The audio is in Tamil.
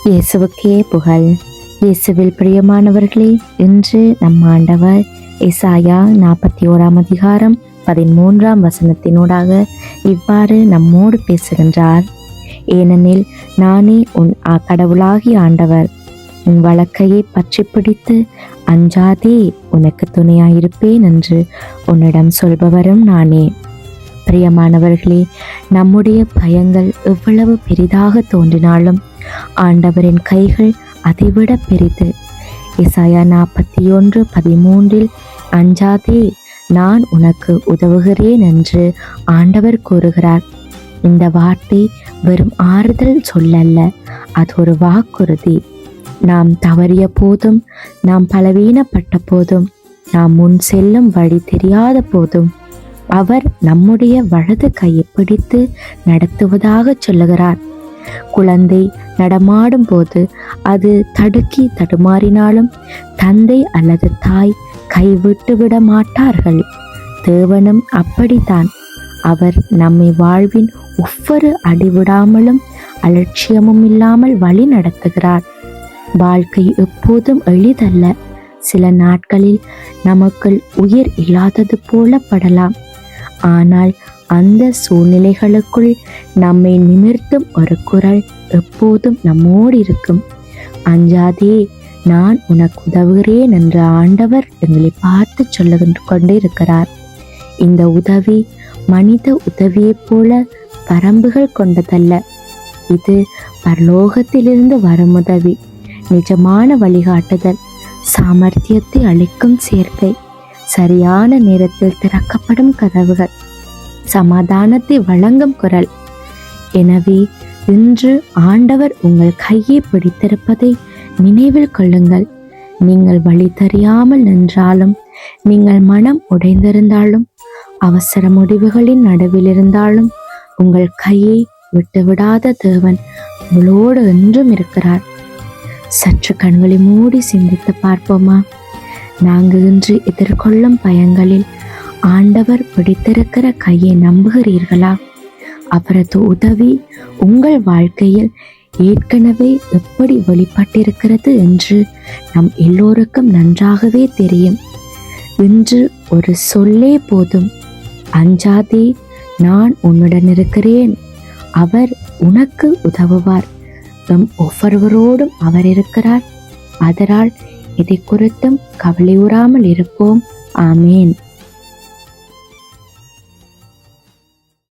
இயேசுவுக்கே புகழ். இயேசுவில் பிரியமானவர்களே, இன்று நம் ஆண்டவர் எசாயா 41 அதிகாரம் 13 வசனத்தினூடாக இவ்வாறு நம்மோடு பேசுகின்றார். ஏனெனில் நானே உன் கடவுளாகிய ஆண்டவர், உன் வழக்கையை பற்றி பிடித்து அஞ்சாதே, உனக்கு துணையாயிருப்பேன் என்று உன்னிடம் சொல்பவரும் நானே. பிரியமானவர்களே, நம்முடைய பயங்கள் எவ்வளவு பெரிதாக தோன்றினாலும் ஆண்டவரின் கைகள் அதைவிட பெரிது. எசாயா 41:13 அஞ்சாதே, நான் உனக்கு உதவுகிறேன் என்று ஆண்டவர் கூறுகிறார். இந்த வார்த்தை வெறும் ஆறுதல் சொல்லல்ல, அது ஒரு வாக்குறுதி. நாம் தவறிய போதும், நாம் பலவீனப்பட்ட போதும், நாம் முன் செல்லும் வழி தெரியாத போதும் அவர் நம்முடைய வலது கையை பிடித்து நடத்துவதாக சொல்லுகிறார். குழந்தை நடமாடும் போது அது தடுக்கி தடுமாறினாலும் தந்தை அல்லது தாய் கைவிட்டு விட மாட்டார்கள். தேவனும் அப்படித்தான். அவர் நம்மை வாழ்வின் ஒவ்வொரு அடிவிடாமலும் அலட்சியமும் இல்லாமல் வழி நடத்துகிறார். வாழ்க்கை எப்போதும் எளிதல்ல. சில நாட்களில் நமக்குள் உயிர் இல்லாதது போல படலாம். ஆனால் அந்த சூழ்நிலைகளுக்குள் நம்மை நிமிர்த்தும் ஒரு குரல் எப்போதும் நம்மோடு இருக்கும். அஞ்சாதே, நான் உனக்கு உதவுகிறேன் என்ற ஆண்டவர் எங்களை பார்த்து சொல்ல கொண்டிருக்கிறார். இந்த உதவி மனித உதவியைப் போல வரம்புகள் கொண்டதல்ல. இது பரலோகத்திலிருந்து வரும் உதவி, நிஜமான வழிகாட்டுதல், சாமர்த்தியத்தை அளிக்கும் சேர்க்கை, சரியான நேரத்தில் திறக்கப்படும் கதவுகள், சமாதானத்தை வழங்கும் குரல். எனவே இன்று ஆண்டவர் உங்கள் கையை பிடித்திருப்பதை நினைவில் கொள்ளுங்கள். நீங்கள் வழி தெரியாமல் நின்றாலும், நீங்கள் மனம் உடைந்திருந்தாலும், அவசர முடிவுகளின் நடுவில் இருந்தாலும், உங்கள் கையை விட்டுவிடாத தேவன் உங்களோடு என்றும் இருக்கிறார். சற்று கண்களை மூடி சிந்தித்து பார்ப்போமா? நாங்கள் இன்று எதிர்கொள்ளும் பயங்களில் ஆண்டவர் பிடித்திருக்கிற கையை நம்புகிறீர்களா? அவரது உதவி உங்கள் வாழ்க்கையில் ஏற்கனவே எப்படி வெளிப்பட்டிருக்கிறது என்று நம் எல்லோருக்கும் நன்றாகவே தெரியும். இன்று ஒரு சொல்லே போதும். அஞ்சாதே, நான் உன்னுடன் இருக்கிறேன். அவர் உனக்கு உதவுவார். நம் ஒவ்வொருவரோடும் அவர் இருக்கிறார். அதனால் இதை குறித்தும் கவலையுறாமல் இருப்போம். ஆமேன்.